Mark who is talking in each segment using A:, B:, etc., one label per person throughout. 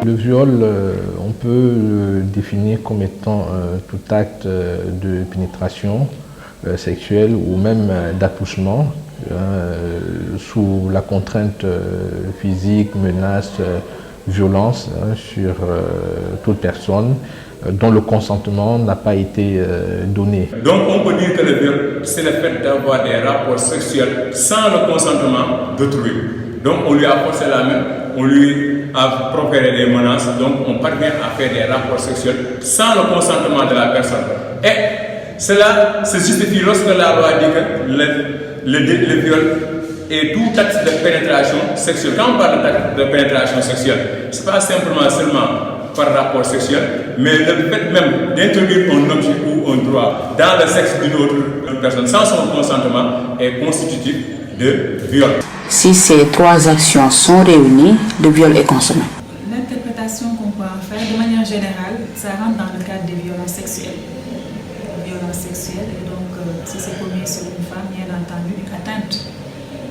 A: Le viol, on peut le définir comme étant tout acte de pénétration sexuelle ou même d'attouchement sous la contrainte physique, menace, violence sur toute personne dont le consentement n'a pas été donné.
B: Donc on peut dire que le viol, c'est le fait d'avoir des rapports sexuels sans le consentement d'autrui. Donc on lui a forcé la main, on lui a proféré des menaces, donc on parvient à faire des rapports sexuels sans le consentement de la personne. Et cela se justifie lorsque la loi dit que le viol est tout acte de pénétration sexuelle. Quand on parle d'acte de pénétration sexuelle, ce n'est pas simplement seulement par rapport sexuel, mais le fait même d'introduire un objet ou un droit dans le sexe d'une autre personne sans son consentement est constitutif de viol.
C: Si ces trois actions sont réunies, le viol est consommé.
D: L'interprétation qu'on peut en faire, de manière générale, ça rentre dans le cadre des violences sexuelles. Et donc, si c'est commis sur une femme, bien entendu, une atteinte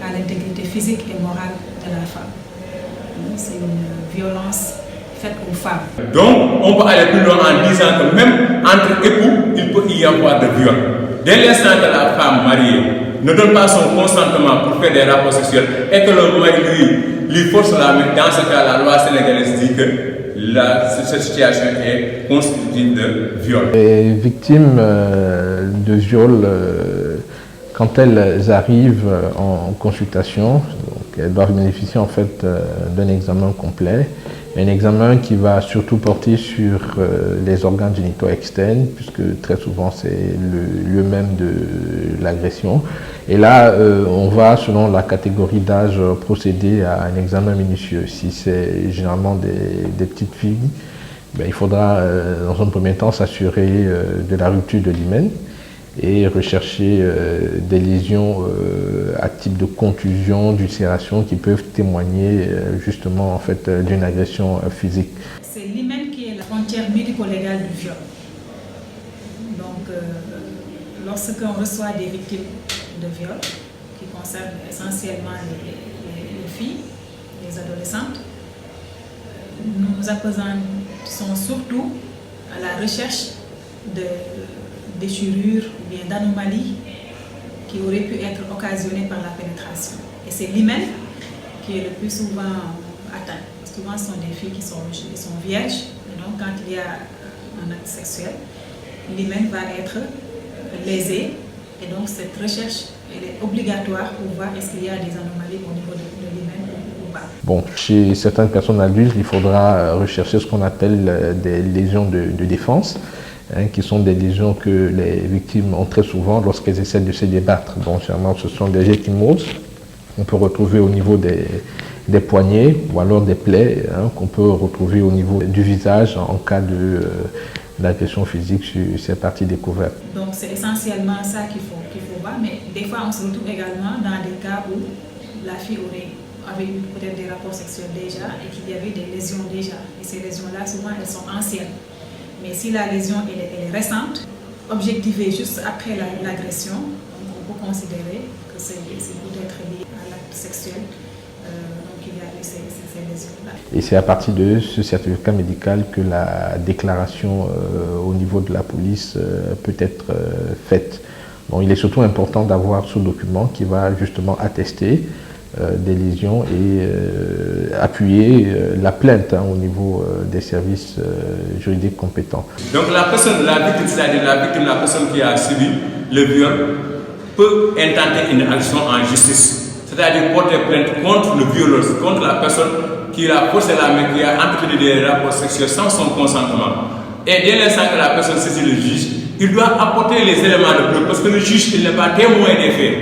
D: à l'intégrité physique et morale de la femme. C'est une violence faite aux femmes.
B: Donc, on peut aller plus loin en disant que même entre époux, il peut y avoir de viol. Dès l'instant que la femme mariée ne donne pas son consentement pour faire des rapports sexuels et que le mari lui force la main, dans ce cas, la loi sénégalaise dit que cette situation est constitutive de viol.
A: Les victimes de viol, quand elles arrivent en consultation, donc elles doivent bénéficier en fait d'un examen complet. Un examen qui va surtout porter sur les organes génitaux externes, puisque très souvent c'est le lieu même de l'agression. Et là, on va, selon la catégorie d'âge, procéder à un examen minutieux. Si c'est généralement des petites filles, il faudra dans un premier temps s'assurer de la rupture de l'hymen et rechercher des lésions à type de contusion, d'ulcération qui peuvent témoigner justement en fait d'une agression physique.
D: C'est l'hymen qui est la frontière médico-légale du viol. Donc, lorsqu'on reçoit des victimes de viol, qui concernent essentiellement les filles, les adolescentes, nous nous apesantissons surtout à la recherche de déchirures ou bien d'anomalies qui auraient pu être occasionnées par la pénétration. Et c'est l'hymen qui est le plus souvent atteint. Souvent, ce sont des filles qui sont vierges. Et donc, quand il y a un acte sexuel, l'hymen va être lésé. Et donc, cette recherche elle est obligatoire pour voir est-ce qu'il y a des anomalies au niveau de l'hymen ou pas.
A: Bon, chez certaines personnes adultes, il faudra rechercher ce qu'on appelle des lésions de défense. Qui sont des lésions que les victimes ont très souvent lorsqu'elles essaient de se débattre. Donc, généralement, ce sont des ecchymoses qu'on peut retrouver au niveau des poignets ou alors des plaies qu'on peut retrouver au niveau du visage en cas d'agression physique sur ces parties découvertes.
D: Donc, c'est essentiellement ça qu'il faut voir, mais des fois, on se retrouve également dans des cas où la fille avait eu peut-être des rapports sexuels déjà et qu'il y avait des lésions déjà. Et ces lésions-là, souvent, elles sont anciennes. Mais si la lésion elle est récente, objectivée juste après l'agression, on peut considérer que c'est peut-être lié à l'acte sexuel. Donc il y a eu ces lésions-là.
A: Et c'est à partir de ce certificat médical que la déclaration au niveau de la police peut être faite. Bon, il est surtout important d'avoir ce document qui va justement attester des lésions et appuyer la plainte au niveau des services juridiques compétents.
B: Donc la personne, la victime, c'est-à-dire la victime, la personne qui a subi le viol, peut intenter une action en justice, c'est-à-dire porter plainte contre le violeur, contre la personne qui a forcé la main, qui a entretenu des rapports sexuels sans son consentement. Et dès l'instant que la personne saisit le juge, il doit apporter les éléments de preuve parce que le juge il n'est pas témoin des faits.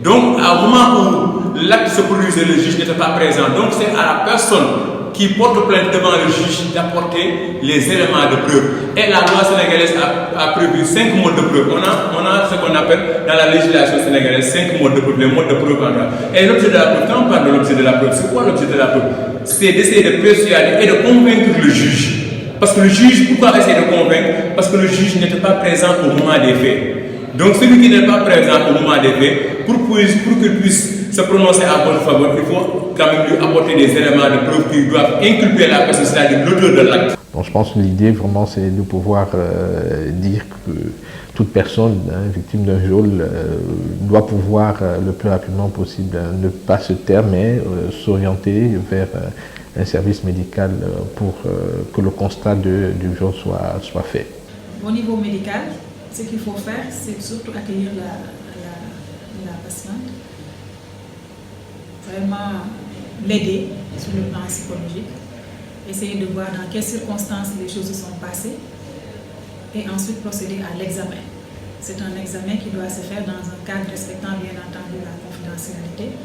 B: Donc, au moment où l'acte se produisait, le juge n'était pas présent. Donc, c'est à la personne qui porte plainte devant le juge d'apporter les éléments de preuve. Et la loi sénégalaise a prévu 5 modes de preuve. On a ce qu'on appelle dans la législation sénégalaise 5 modes de preuve, les modes de preuve en droit. Et l'objet de la preuve, quand on parle de l'objet de la preuve, c'est quoi l'objet de la preuve? C'est d'essayer de persuader et de convaincre le juge. Parce que le juge, pourquoi essayer de convaincre? Parce que le juge n'était pas présent au moment des faits. Donc celui qui n'est pas présent au moment des faits, pour qu'il puisse se prononcer à votre faveur, il faut quand même lui apporter des éléments de preuve qui doivent inculper la personne, c'est-à-dire l'auteur de l'acte.
A: Donc je pense que l'idée vraiment c'est de pouvoir dire que toute personne victime d'un viol doit pouvoir le plus rapidement possible ne pas se taire mais s'orienter vers un service médical pour que le constat du viol soit fait.
D: Au niveau médical, ce qu'il faut faire, c'est surtout accueillir la patiente, vraiment l'aider sur le plan psychologique, essayer de voir dans quelles circonstances les choses se sont passées et ensuite procéder à l'examen. C'est un examen qui doit se faire dans un cadre respectant bien entendu la confidentialité,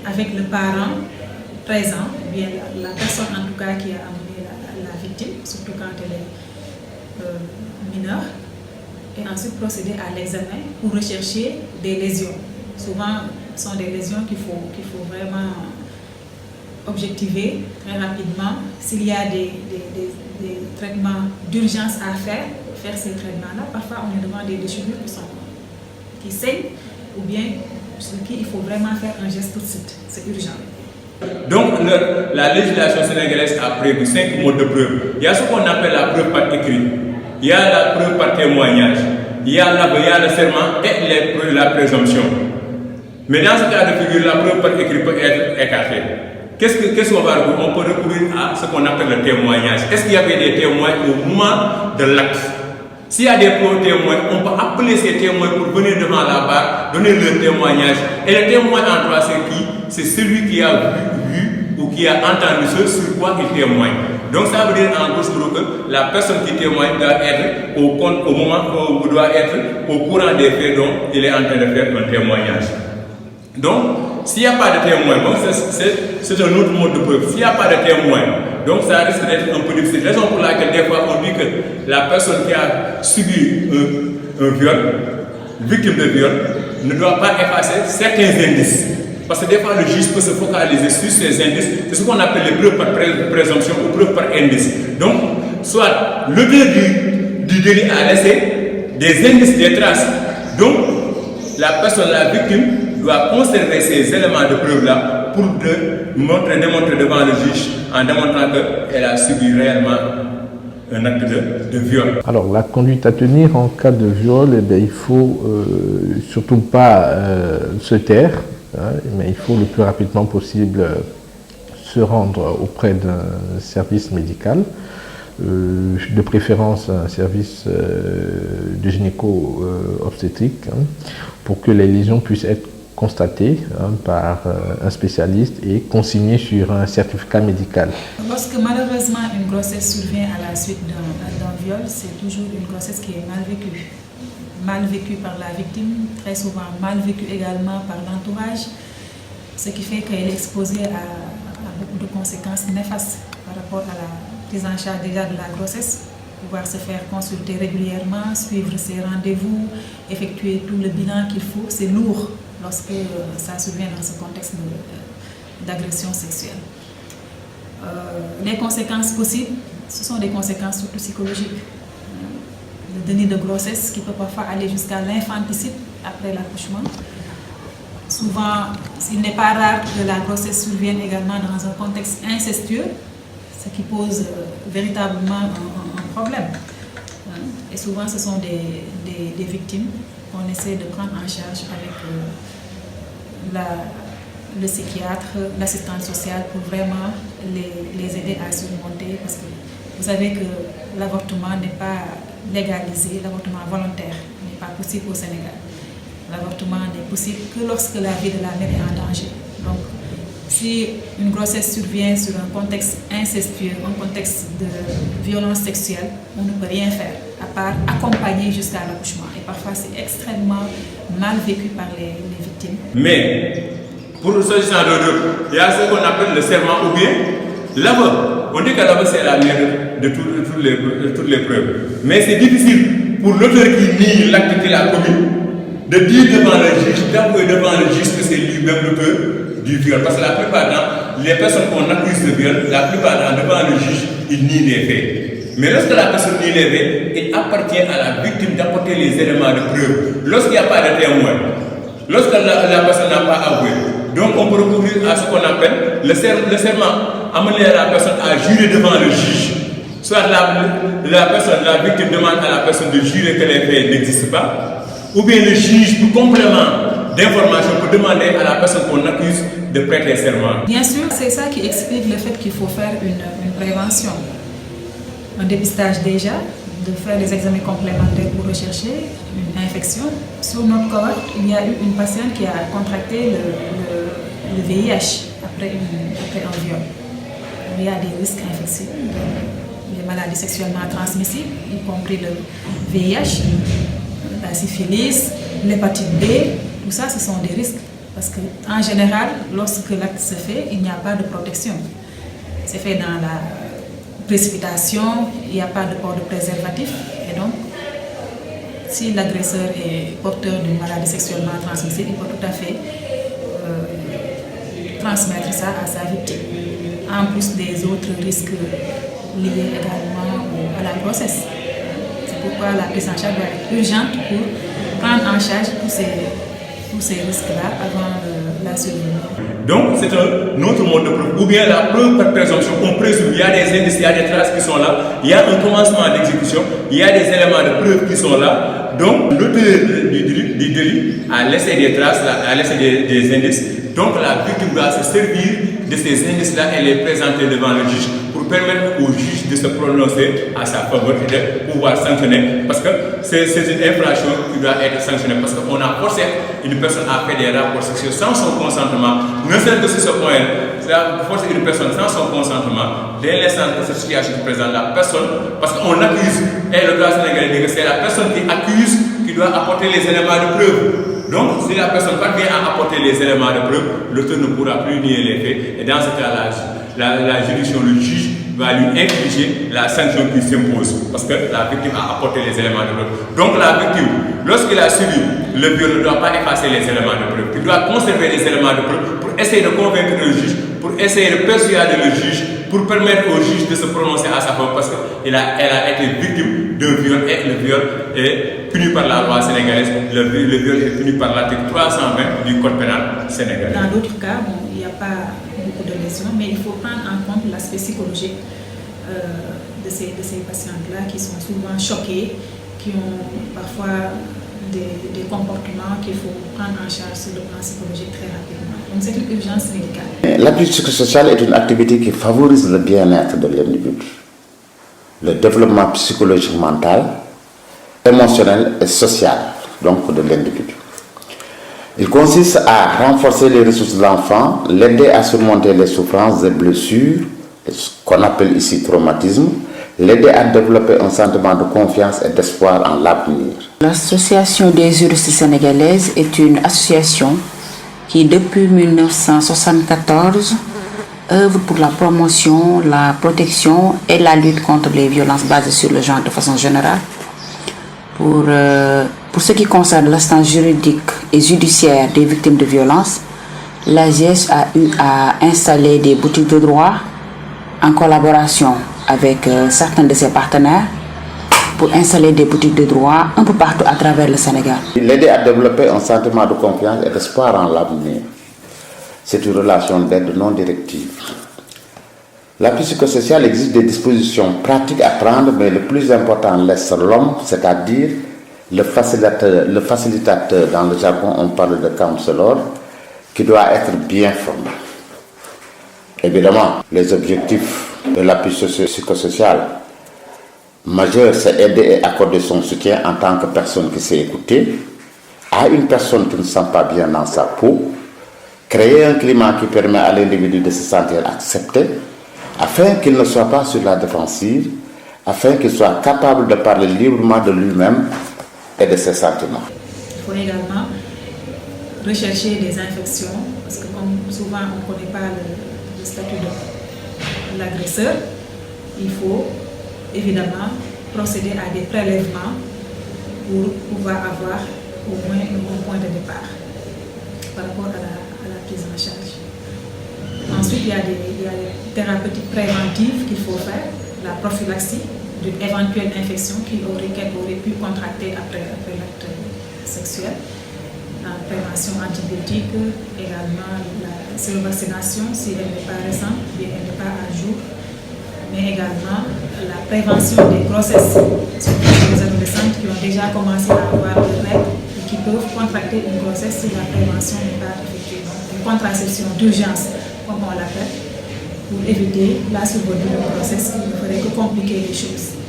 D: avec le parent présent, bien la personne en tout cas qui a amené la victime, surtout quand elle est mineure, et ensuite procéder à l'examen pour rechercher des lésions. Souvent, ce sont des lésions qu'il faut vraiment objectiver très rapidement. S'il y a des traitements d'urgence à faire ces traitements-là. Parfois, on est devant des déchirures qui saignent, ou bien sur qui il faut vraiment faire un geste tout de suite. C'est urgent.
B: Donc, la législation sénégalaise a prévu 5 modes de preuve. Il y a ce qu'on appelle la preuve par écrit, il y a la preuve par témoignage, il y a le serment et la présomption. Mais dans ce cas de figure, la preuve par écrit peut être écartée. Qu'est-ce qu'on va recourir? On peut recourir à ce qu'on appelle le témoignage. Est-ce qu'il y avait des témoins au moment de l'acte? S'il y a des témoins, on peut appeler ces témoins pour venir devant la barre, donner leur témoignage. Et le témoin en droit, c'est qui? C'est celui qui a vu ou qui a entendu ce sur quoi il témoigne. Donc ça veut dire en grosso modo que la personne qui témoigne doit être au moment où doit être au courant des faits dont il est en train de faire un témoignage. Donc, s'il n'y a pas de témoin, c'est un autre mode de preuve. S'il n'y a pas de témoin, donc ça risque d'être un peu difficile. Raison pour laquelle des fois on dit que la personne qui a subi un viol, victime de viol, ne doit pas effacer certains indices. Parce que des fois le juge peut se focaliser sur ces indices. C'est ce qu'on appelle les preuves par présomption ou preuves par indice. Donc, soit l'auteur du délit a laissé des indices, des traces. Donc, la personne, la victime, doit conserver ces éléments de preuve-là pour démontrer devant le juge en démontrant qu'elle a subi réellement un acte de viol.
A: Alors, la conduite à tenir en cas de viol, eh bien, il ne faut surtout pas se taire, mais il faut le plus rapidement possible se rendre auprès d'un service médical, de préférence un service de gynéco-obstétrique, pour que les lésions puissent être constatées par un spécialiste et consignées sur un certificat médical.
D: Lorsque malheureusement une grossesse survient à la suite d'un viol, c'est toujours une grossesse qui est mal vécue. Mal vécue par la victime, très souvent mal vécue également par l'entourage, ce qui fait qu'elle est exposée à beaucoup de conséquences néfastes par rapport à la prise en charge déjà de la grossesse, pouvoir se faire consulter régulièrement, suivre ses rendez-vous, effectuer tout le bilan qu'il faut. C'est lourd lorsque ça survient dans ce contexte d'agression sexuelle. Les conséquences possibles, ce sont des conséquences surtout psychologiques. Le déni de grossesse qui peut parfois aller jusqu'à l'infanticide après l'accouchement. Souvent, il n'est pas rare que la grossesse survienne également dans un contexte incestueux, ce qui pose véritablement un problème. Et souvent, ce sont des victimes qu'on essaie de prendre en charge avec le psychiatre, l'assistante sociale pour vraiment les aider à surmonter, parce que vous savez que l'avortement n'est pas légalisé, l'avortement volontaire n'est pas possible au Sénégal. L'avortement n'est possible que lorsque la vie de la mère est en danger. Donc, si une grossesse survient sur un contexte incestueux, un contexte de violence sexuelle, on ne peut rien faire, à part accompagner jusqu'à l'accouchement. Et parfois, c'est extrêmement mal vécu par les victimes.
B: Mais, pour ce genre il y a ce qu'on appelle le serment ou bien l'aveu. On dit que l'aveu, c'est la mère de toutes les preuves. Mais c'est difficile pour l'auteur qui nie l'acte qu'il a commis de dire devant le juge, d'avouer devant le juge que c'est lui-même l'auteur du viol. Parce que la plupart du temps, les personnes qu'on accuse de viol, la plupart du temps, devant le juge, ils nient les faits. Mais lorsque la personne est levée, il appartient à la victime d'apporter les éléments de preuve. Lorsqu'il n'y a pas de témoin, lorsque la personne n'a pas avoué, donc on peut recourir à ce qu'on appelle le serment, amener la personne à jurer devant le juge. Soit la victime demande à la personne de jurer que les faits n'existent pas, ou bien le juge, pour complément d'information, peut demander à la personne qu'on accuse de prêter serment.
D: Bien sûr, c'est ça qui explique le fait qu'il faut faire une prévention. Un dépistage déjà, de faire des examens complémentaires pour rechercher une infection. Sur notre cohorte, il y a eu une patiente qui a contracté le VIH après un viol. Il y a des risques infectieux, les maladies sexuellement transmissibles, y compris le VIH, la syphilis, l'hépatite B. Tout ça, ce sont des risques. Parce qu'en général, lorsque l'acte se fait, il n'y a pas de protection. C'est fait dans la précipitation, il n'y a pas de port de préservatif. Et donc, si l'agresseur est porteur d'une maladie sexuellement transmissible, il peut tout à fait transmettre ça à sa victime. En plus des autres risques liés également à la grossesse. C'est pourquoi la prise en charge doit être urgente pour prendre en charge tous ces risques-là avant la survenue.
B: Donc c'est un autre mode de preuve. Ou bien la preuve par présomption, on présume, il y a des indices, il y a des traces qui sont là, il y a un commencement d'exécution, il y a des éléments de preuve qui sont là. Donc l'auteur du délit a laissé des traces, a laissé des indices. Donc la victime doit se servir de ces indices-là et les présenter devant le juge pour permettre au juge de se prononcer à sa faveur et de pouvoir sanctionner. Parce que c'est une infraction qui doit être sanctionnée. Parce qu'on a forcé une personne à faire des rapports sexuels sans son consentement. Ne serait-ce que sur ce point, c'est forcer une personne sans son consentement. Dès l'instant que cette situation se présente, la personne, parce qu'on accuse, et le droit sénégalais dit que c'est la personne qui accuse qui doit apporter les éléments de preuve. Donc, si la personne parvient à apporter les éléments de preuve, l'auteur ne pourra plus nier les faits. Et dans ce cas-là, la juridiction, le juge, va lui infliger la sanction qui s'impose. Parce que la victime a apporté les éléments de preuve. Donc, la victime, lorsqu'il a subi le viol, ne doit pas effacer les éléments de preuve. Il doit conserver les éléments de preuve pour essayer de convaincre le juge, pour essayer de persuader le juge, pour permettre au juge de se prononcer à sa faveur parce qu'elle a été victime d'un viol et le viol est puni par la loi sénégalaise. Le viol est puni par l'article 320 du Code pénal sénégalais.
D: Dans d'autres cas, il n'y a pas beaucoup de lésions, mais il faut prendre en compte l'aspect psychologique de ces patientes-là qui sont souvent choquées, qui ont parfois des comportements qu'il faut prendre en charge sur le plan psychologique très rapidement. Donc c'est une urgence médicale.
E: L'appui psychosocial est une activité qui favorise le bien-être de l'individu, le développement psychologique, mental, émotionnel et social donc de l'individu. Il consiste à renforcer les ressources de l'enfant, l'aider à surmonter les souffrances et blessures, ce qu'on appelle ici traumatisme, l'aider à développer un sentiment de confiance et d'espoir en l'avenir.
C: L'Association des juristes sénégalaises est une association qui, depuis 1974, œuvre pour la promotion, la protection et la lutte contre les violences basées sur le genre de façon générale. Pour ce qui concerne l'instance juridique et judiciaire des victimes de violences, l'AGS a eu à installer des boutiques de droit en collaboration avec certains de ses partenaires pour installer des boutiques de droit un peu partout à travers le Sénégal.
E: L'aider à développer un sentiment de confiance et d'espoir en l'avenir. C'est une relation d'aide non directive. L'appui psychosocial existe des dispositions pratiques à prendre, mais le plus important laisse l'homme, c'est-à-dire le facilitateur, dans le jargon on parle de counselor, qui doit être bien formé. Évidemment, les objectifs de l'appui psychosocial majeur, c'est aider et accorder son soutien en tant que personne qui sait écouter, à une personne qui ne se sent pas bien dans sa peau, créer un climat qui permet à l'individu de se sentir accepté, afin qu'il ne soit pas sur la défensive, afin qu'il soit capable de parler librement de lui-même et de ses sentiments.
D: Il faut également rechercher des infections, parce que comme souvent on ne connaît pas le statut de l'agresseur, il faut évidemment procéder à des prélèvements pour pouvoir avoir au moins un bon point de départ par rapport à la prise en charge. Ensuite, il y a des thérapeutiques préventives qu'il faut faire, la prophylaxie, d'une éventuelle infection qu'elle aurait pu contracter après l'acte sexuel. La prévention antibiotique, également la sérovaccination si elle n'est pas récente, bien elle n'est pas à jour, mais également la prévention des grossesses, surtout les adolescentes qui ont déjà commencé à avoir des règles et qui peuvent contracter une grossesse si la prévention n'est pas effectuée. Donc, une contraception d'urgence, comme on l'appelle, pour éviter la survenue de grossesse qui ne ferait que compliquer les choses.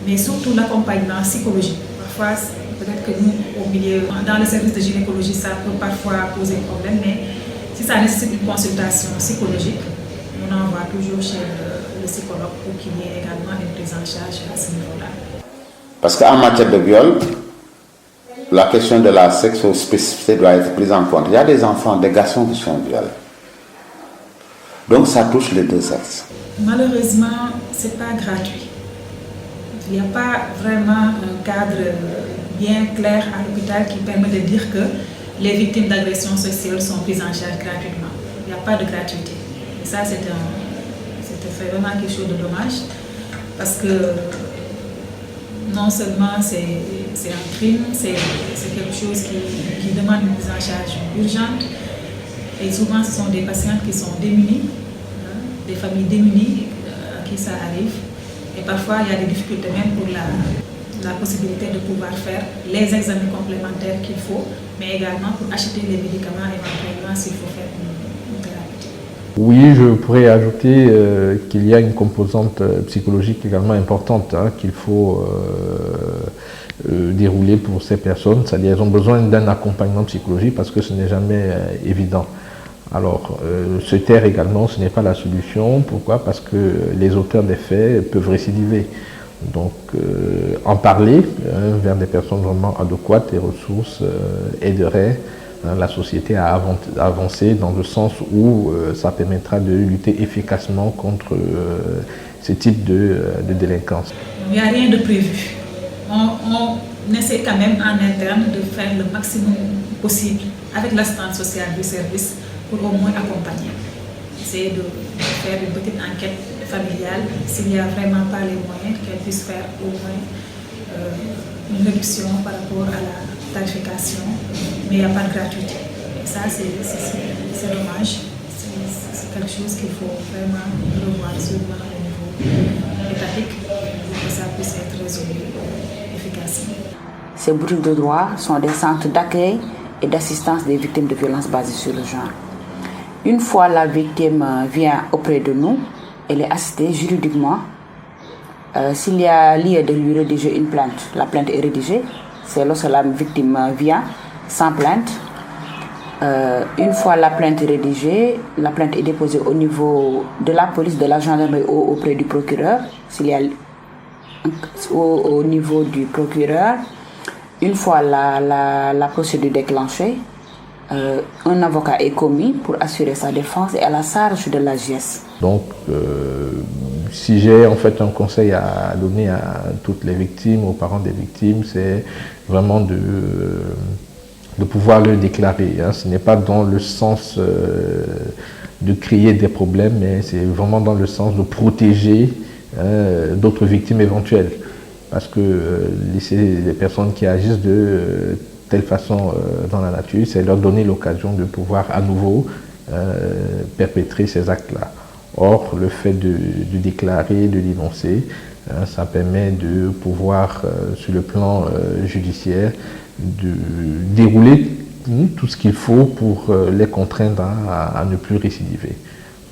D: Mais surtout l'accompagnement psychologique. Parfois, peut-être que nous, dans le service de gynécologie, ça peut parfois poser problème, mais si ça nécessite une consultation psychologique, on envoie toujours chez le psychologue pour qu'il y ait également une prise en charge à ce niveau-là.
E: Parce qu'en matière de viol, la question de la sexo-spécificité doit être prise en compte. Il y a des enfants, des garçons qui sont violés. Donc ça touche les deux sexes.
D: Malheureusement, ce n'est pas gratuit. Il n'y a pas vraiment un cadre bien clair à l'hôpital qui permet de dire que les victimes d'agressions sexuelles sont prises en charge gratuitement. Il n'y a pas de gratuité. Et ça, c'était vraiment quelque chose de dommage parce que non seulement c'est un crime, c'est quelque chose qui demande une prise en charge urgente. Et souvent, ce sont des patientes qui sont démunies, des familles démunies à qui ça arrive. Et parfois, il y a des difficultés même pour la possibilité de pouvoir faire les examens complémentaires qu'il faut, mais également pour acheter les médicaments éventuellement s'il faut faire une thérapie.
A: Oui, je pourrais ajouter qu'il y a une composante psychologique également importante qu'il faut dérouler pour ces personnes. C'est-à-dire qu'elles ont besoin d'un accompagnement psychologique parce que ce n'est jamais évident. Alors, se taire également, ce n'est pas la solution. Pourquoi? Parce que les auteurs des faits peuvent récidiver. Donc, en parler vers des personnes vraiment adéquates et ressources aiderait la société à avancer dans le sens où ça permettra de lutter efficacement contre ce type de délinquance.
D: Il n'y a rien de prévu. On essaie quand même en interne de faire le maximum possible avec l'assistante sociale du service pour au moins accompagner. Essayer de faire une petite enquête familiale, s'il n'y a vraiment pas les moyens, qu'elle puisse faire au moins une réduction par rapport à la tarification, mais il n'y a pas de gratuité. Et ça, c'est dommage. C'est quelque chose qu'il faut vraiment revoir sûrement au niveau étatique pour que ça puisse être résolu efficacement.
C: Ces boutiques de droit sont des centres d'accueil et d'assistance des victimes de violences basées sur le genre. Une fois la victime vient auprès de nous, elle est assistée juridiquement. S'il y a lieu de lui rédiger une plainte, la plainte est rédigée. C'est lorsque la victime vient sans plainte. Une fois la plainte rédigée, la plainte est déposée au niveau de la police, de la gendarmerie auprès du procureur. S'il y a au niveau du procureur, une fois la procédure déclenchée, un avocat est commis pour assurer sa défense et à la charge de l'AGS.
A: Donc, si j'ai en fait un conseil à donner à toutes les victimes, aux parents des victimes, c'est vraiment de pouvoir le déclarer. Ce n'est pas dans le sens de créer des problèmes, mais c'est vraiment dans le sens de protéger d'autres victimes éventuelles. Parce que laisser les personnes qui agissent de telle façon dans la nature, c'est leur donner l'occasion de pouvoir à nouveau perpétrer ces actes-là. Or, le fait de déclarer, de dénoncer, ça permet de pouvoir, sur le plan judiciaire, de dérouler tout ce qu'il faut pour les contraindre à ne plus récidiver.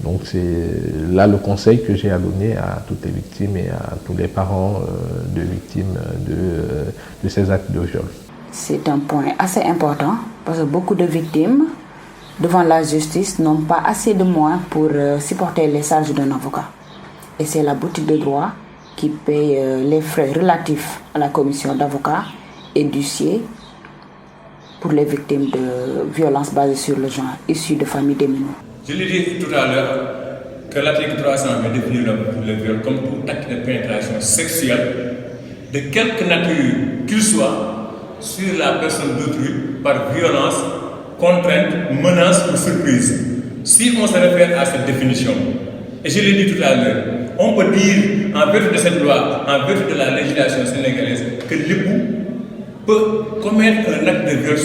A: Donc c'est là le conseil que j'ai à donner à toutes les victimes et à tous les parents de victimes de ces actes de viol.
C: C'est un point assez important parce que beaucoup de victimes devant la justice n'ont pas assez de moyens pour supporter les charges d'un avocat. Et c'est la boutique de droit qui paye les frais relatifs à la commission d'avocats et d'huissiers pour les victimes de violences basées sur le genre, issues de familles démunies.
B: Je l'ai dit tout à l'heure que l'article 320 définit le viol comme tout acte de pénétration sexuelle de quelque nature qu'il soit sur la personne d'autrui par violence, contrainte, menace ou surprise. Si on se réfère à cette définition, et je l'ai dit tout à l'heure, On peut dire, en vertu de cette loi, en vertu de la législation sénégalaise, que l'époux peut commettre un acte de viol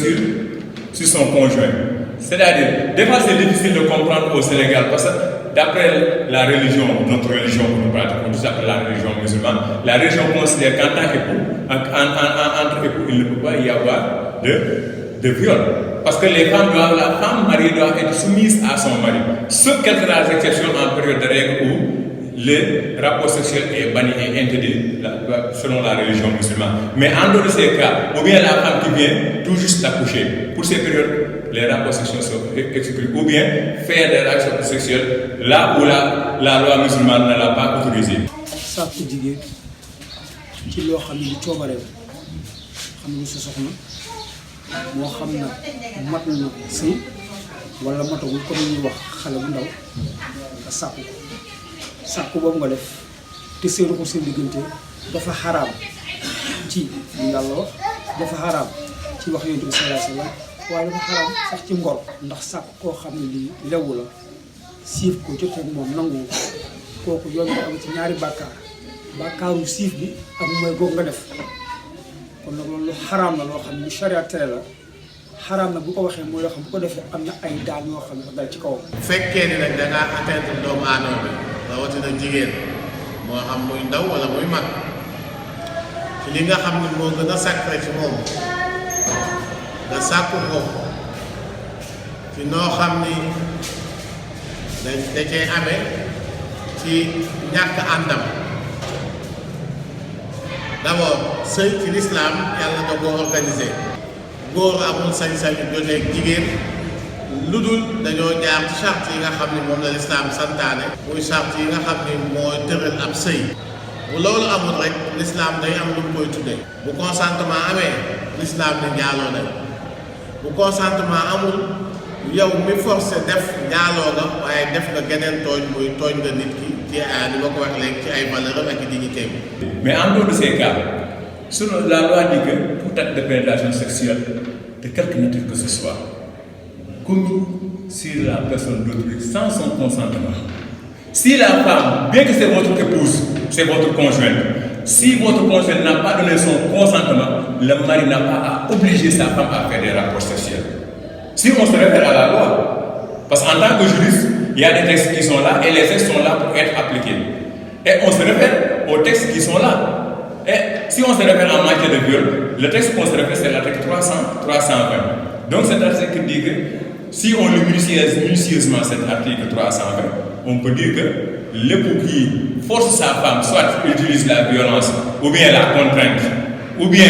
B: sur son conjoint. C'est-à-dire, des fois c'est difficile de comprendre au Sénégal parce que d'après la religion, notre religion que nous pratiquons, tout ça la religion musulmane, la religion considère qu'en tant qu'époux, entre époux, il ne peut pas y avoir de viol. Parce que la femme mariée doit être soumise à son mari. Sauf quelques rares exceptions en période de règle où le rapport sexuel est banni et interdit selon la religion musulmane. Mais en dehors de ces cas, ou bien la femme qui vient tout juste d'accoucher, pour ces périodes, les rapports sexuels sont exclus. Ou bien faire des rapports sexuels là où la loi musulmane ne l'a pas autorisé.
F: Ça peut dire ci loo xam ne lu coobareem xam ne sa soxna moo xam na mat na sëy wala matagul comme ñuy wax xale bu ndaw nga sàkku boobu nga def te seenu ko seen diggante dafa xaraam ci lu yàlla wax dafa xaraam ci wax Yonent bi sallallahu alayhi wa sallam waaye dafa xaraam sax ci ngor ndax sàkku koo xam ne lii lewu la siif ko jotee moom nangu kooku yoon nga am ci ñaari bàkkaaru siif bi ak mooy googu nga def kon nag loolu xaraam la loo xam ne lu charia tere la xaraam na bu ko waxee mooy loo xam bu ko defee am na ay daan yoo xam ne ko dal ci kawam.
G: bu fekkee ni nag da ngaa atteindre doomu aadama bi rawatina jigéen moo xam muy ndaw wala muy mag ci li nga xam ne moo gën a sacré ci moom nga sàkku ko ci noo xam ni da cee amee ci ñàkk àndam. D'abord sëy ci l'islam yàlla da koo organisé góor amul sañ-sañu joteeg jigéen lu dul dañoo jaar ci charte yi nga xam ni moom la l'islam santaane muy charte yi nga xam ni mooy tëral ab sëy bu loolu amul rek l'islam day am lu mu koy tuddee bu consentement amee l'islam ni njaaloo nañ bu consentement amul yow mi forcé def njaaloo nga waaye def nga geneen tooñ muy tooñ nga nit ki ci ni ma ko wax léegi ci ay valeur ak dignité bi.
B: Mais en dehors de ces cas, selon la loi dit que tout acte de pénétration sexuelle, de quelque nature que ce soit, commis sur la personne d'autrui sans son consentement. Si la femme, bien que c'est votre épouse, c'est votre conjointe, si votre conjointe n'a pas donné son consentement, le mari n'a pas à obliger sa femme à faire des rapports sexuels. Si on se réfère à la loi, parce qu'en tant que juriste, il y a des textes qui sont là et les textes sont là pour être appliqués. Et on se réfère aux textes qui sont là. Et si on se réfère en matière de viol, le texte qu'on se réfère, c'est l'article 320. Donc cet article dit que si on le minutieusement cet article 320, on peut dire que l'époux qui force sa femme, soit utilise la violence, ou bien la contrainte, ou bien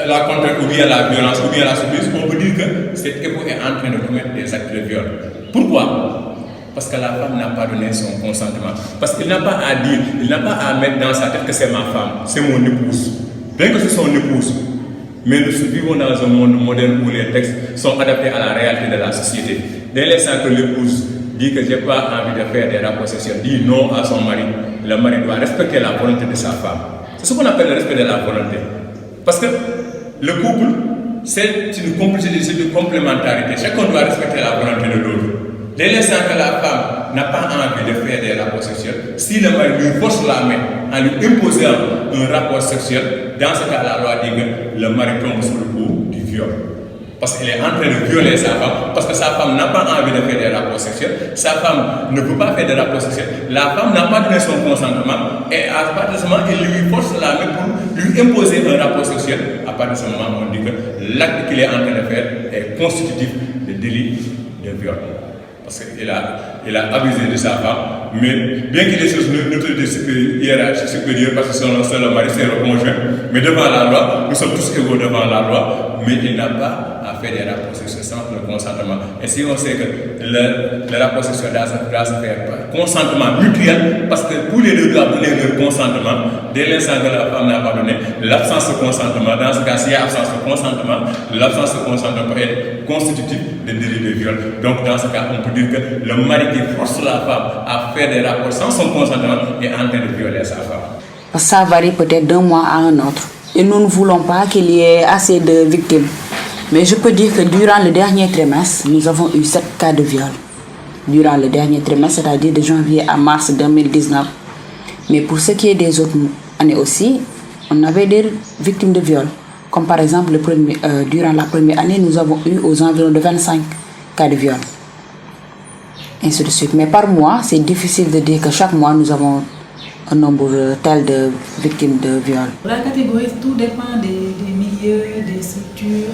B: la violence, ou bien la surprise, on peut dire que cet époux est en train de commettre des actes de viol. Pourquoi? Parce que la femme n'a pas donné son consentement. Parce qu'il n'a pas à dire, il n'a pas à mettre dans sa tête que c'est ma femme, c'est mon épouse. Bien que c'est son épouse. Mais nous vivons dans un monde moderne où les textes sont adaptés à la réalité de la société. Dès l'instant que l'épouse dit que je n'ai pas envie de faire des rapports sexuels, dit non à son mari, le mari doit respecter la volonté de sa femme. C'est ce qu'on appelle le respect de la volonté. Parce que le couple, c'est une complicité, c'est une complémentarité. Chacun doit respecter la volonté de l'autre. Dès l'instant que la femme n'a pas envie de faire des rapports sexuels, si le mari lui force la main en lui imposant un rapport sexuel, dans ce cas, la loi dit que le mari tombe sous le coup du viol. Parce qu'il est en train de violer sa femme, parce que sa femme n'a pas envie de faire des rapports sexuels, sa femme ne peut pas faire des rapports sexuels, la femme n'a pas donné son consentement, et à partir de ce moment, il lui force la main pour lui imposer un rapport sexuel. À partir de ce moment, on dit que l'acte qu'il est en train de faire est constitutif de délit de viol. Parce qu'il a abusé de sa femme, mais bien qu'il ait une autorité supérieure, parce que c'est le mari, c'est le conjoint, mais devant la loi, nous sommes tous égaux devant la loi, mais il n'a pas à faire des rapports sexuels sans le consentement. Et si on sait que le rapport sexuel doit se faire par consentement mutuel, parce que tous les deux doivent donner leur consentement, dès l'instant que la femme n'a pas donné, l'absence de consentement, dans ce cas, s'il y a absence de consentement, l'absence de consentement est constitutive de délit de viol. Donc dans ce cas, on peut dire que le mari qui force la femme à faire des rapports sans son consentement est en train de violer sa femme.
C: Ça varie peut-être d'un mois à un autre. Et nous ne voulons pas qu'il y ait assez de victimes. Mais je peux dire que durant le dernier trimestre, nous avons eu 7 cas de viol. Durant le dernier trimestre, c'est-à-dire de janvier à mars 2019, Mais pour ce qui est des autres années aussi, on avait des victimes de viol. Comme par exemple, durant la première année, nous avons eu aux environs de 25 cas de viol. Ainsi de suite. Mais par mois, c'est difficile de dire que chaque mois, nous avons un nombre tel de victimes de viol.
D: La catégorie, tout dépend des milieux, des structures.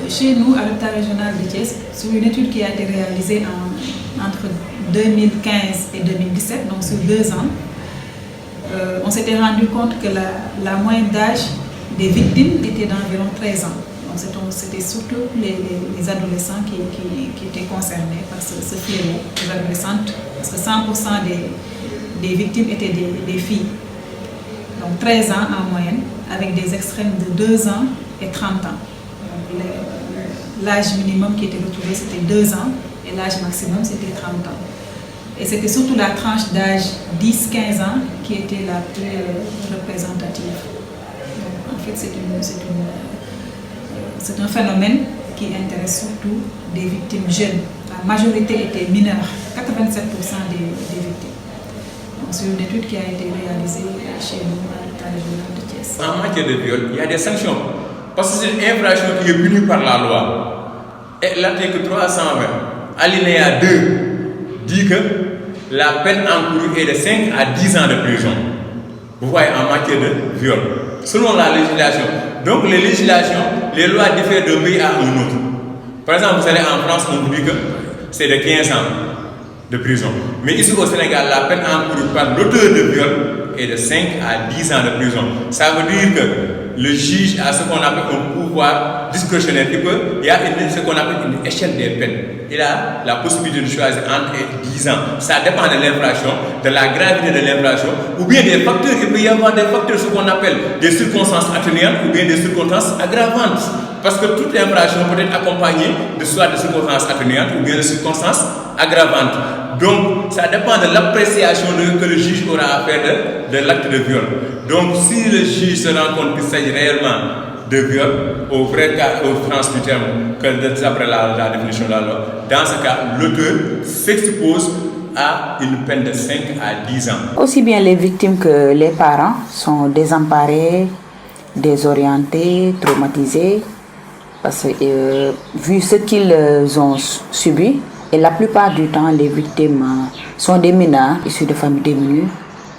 D: Chez nous, à l'hôpital régional de Thiès, sur une étude qui a été réalisée entre 2015 et 2017, donc sur 2 ans, on s'était rendu compte que la moyenne d'âge des victimes était d'environ 13 ans. Donc c'était surtout les adolescents qui étaient concernés par ce fléau, les adolescentes, parce que 100% des victimes étaient des filles. Donc 13 ans en moyenne, avec des extrêmes de 2 ans et 30 ans. L'âge minimum qui était retrouvé, c'était 2 ans, et l'âge maximum, c'était 30 ans. Et c'était surtout la tranche d'âge 10-15 ans qui était la plus représentative. Donc, en fait, c'est un phénomène qui intéresse surtout des victimes jeunes. La majorité était mineure, 87% des victimes. Donc, c'est une étude qui a été réalisée chez nous à l'hôpital régional de Thiès.
B: En matière de viol, il y a des sanctions. Parce que c'est une infraction qui est punie par la loi. Et l'article 320, alinéa 2, dit que la peine encourue est de 5 à 10 ans de prison. Vous voyez, en matière de viol. Selon la législation. Donc les législations, les lois diffèrent d'un pays à un autre. Par exemple, vous allez en France, on vous dit que c'est de 15 ans de prison. Mais ici au Sénégal, la peine encourue par l'auteur de viol est de 5 à 10 ans de prison. Ça veut dire que le juge a ce qu'on appelle un pouvoir discrétionnaire. Il y a ce qu'on appelle une échelle des peines. Il a la possibilité de choisir entre 10 ans. Ça dépend de l'infraction, de la gravité de l'infraction, ou bien des facteurs. Il peut y avoir des facteurs, ce qu'on appelle des circonstances atténuantes ou bien des circonstances aggravantes. Parce que toute infraction peut être accompagnée de soit de circonstances atténuantes ou bien de circonstances aggravantes. Donc, ça dépend de l'appréciation que le juge aura à faire de l'acte de viol. Donc, si le juge se rend compte qu'il s'agit réellement de viol, au vrai cas, au sens du terme, que d'après la définition de la loi, dans ce cas, l'auteur s'expose à une peine de 5 à 10 ans.
C: Aussi bien les victimes que les parents sont désemparés, désorientés, traumatisés, parce que vu ce qu'ils ont subi, et la plupart du temps, les victimes sont des mineurs issus de familles démunies,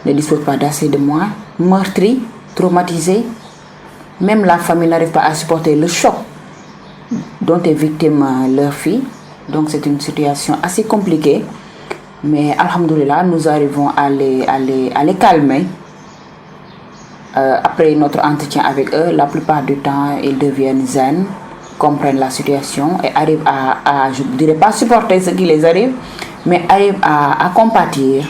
C: ne disposent pas d'assez de moyens, meurtris, traumatisés. Même la famille n'arrive pas à supporter le choc dont est victime leur fille. Donc c'est une situation assez compliquée. Mais alhamdoulilah, nous arrivons à les calmer. Après notre entretien avec eux, la plupart du temps, ils deviennent zen, comprennent la situation et arrivent je ne dirais pas supporter ce qui les arrive, mais arrivent à compatir,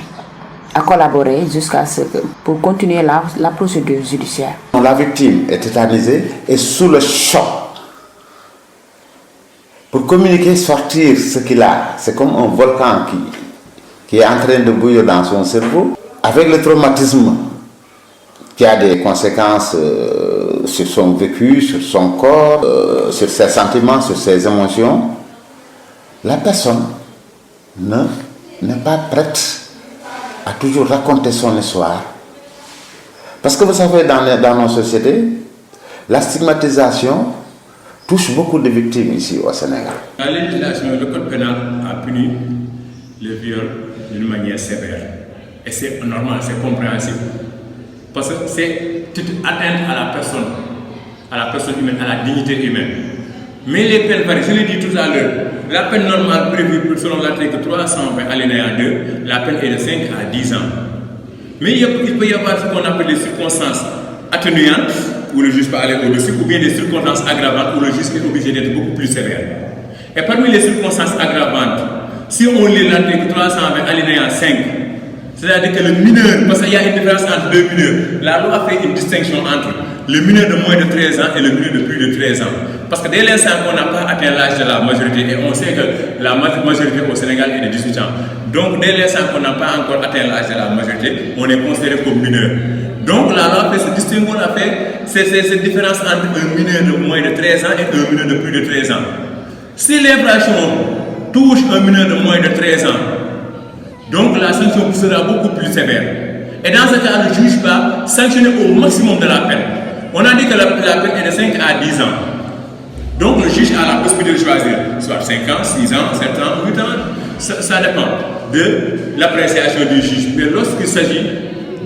C: à collaborer jusqu'à ce que, pour continuer la procédure judiciaire.
E: La victime est tétanisée et sous le choc. Pour communiquer, sortir ce qu'il a, c'est comme un volcan qui est en train de bouillir dans son cerveau. Avec le traumatisme qui a des conséquences sur son vécu, sur son corps, sur ses sentiments, sur ses émotions, la personne n'est pas prête à toujours raconter son histoire. Parce que vous savez, dans nos sociétés, la stigmatisation touche beaucoup de victimes ici au Sénégal.
B: La législation, le code pénal a puni le viol d'une manière sévère. Et c'est normal, c'est compréhensible. Parce que c'est toute atteinte à la personne humaine, à la dignité humaine. Mais les peines varient, je l'ai dit tout à l'heure, la peine normale prévue selon l'article 320 alinéa 2, la peine est de 5 à 10 ans. Mais il peut y avoir ce qu'on appelle des circonstances atténuantes, où le juge peut aller au-dessus, ou bien des circonstances aggravantes, où le juge est obligé d'être beaucoup plus sévère. Et parmi les circonstances aggravantes, si on lit l'article 320 alinéa 5, c'est-à-dire que le mineur, parce qu'il y a une différence entre deux mineurs, la loi fait une distinction entre le mineur de moins de 13 ans et le mineur de plus de 13 ans. Parce que dès l'instant qu'on n'a pas atteint l'âge de la majorité, et on sait que la majorité au Sénégal est de 18 ans, donc dès l'instant qu'on n'a pas encore atteint l'âge de la majorité, on est considéré comme mineur. Donc la loi fait ce distinguo, on a fait cette différence entre un mineur de moins de 13 ans et un mineur de plus de 13 ans. Si l'infraction touche un mineur de moins de 13 ans, donc la sanction sera beaucoup plus sévère. Et dans ce cas, le juge va sanctionner au maximum de la peine. On a dit que la peine est de 5 à 10 ans. Donc le juge a la possibilité de choisir soit 5 ans, 6 ans, 7 ans, 8 ans. Ça dépend de l'appréciation du juge. Mais lorsqu'il s'agit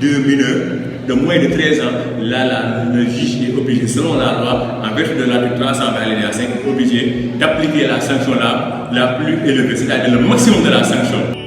B: de mineurs de moins de 13 ans, là, le juge est obligé, selon la loi, en vertu de l'article 320 alinéa 5, est obligé d'appliquer la sanction la plus élevée, c'est-à-dire le maximum de la sanction.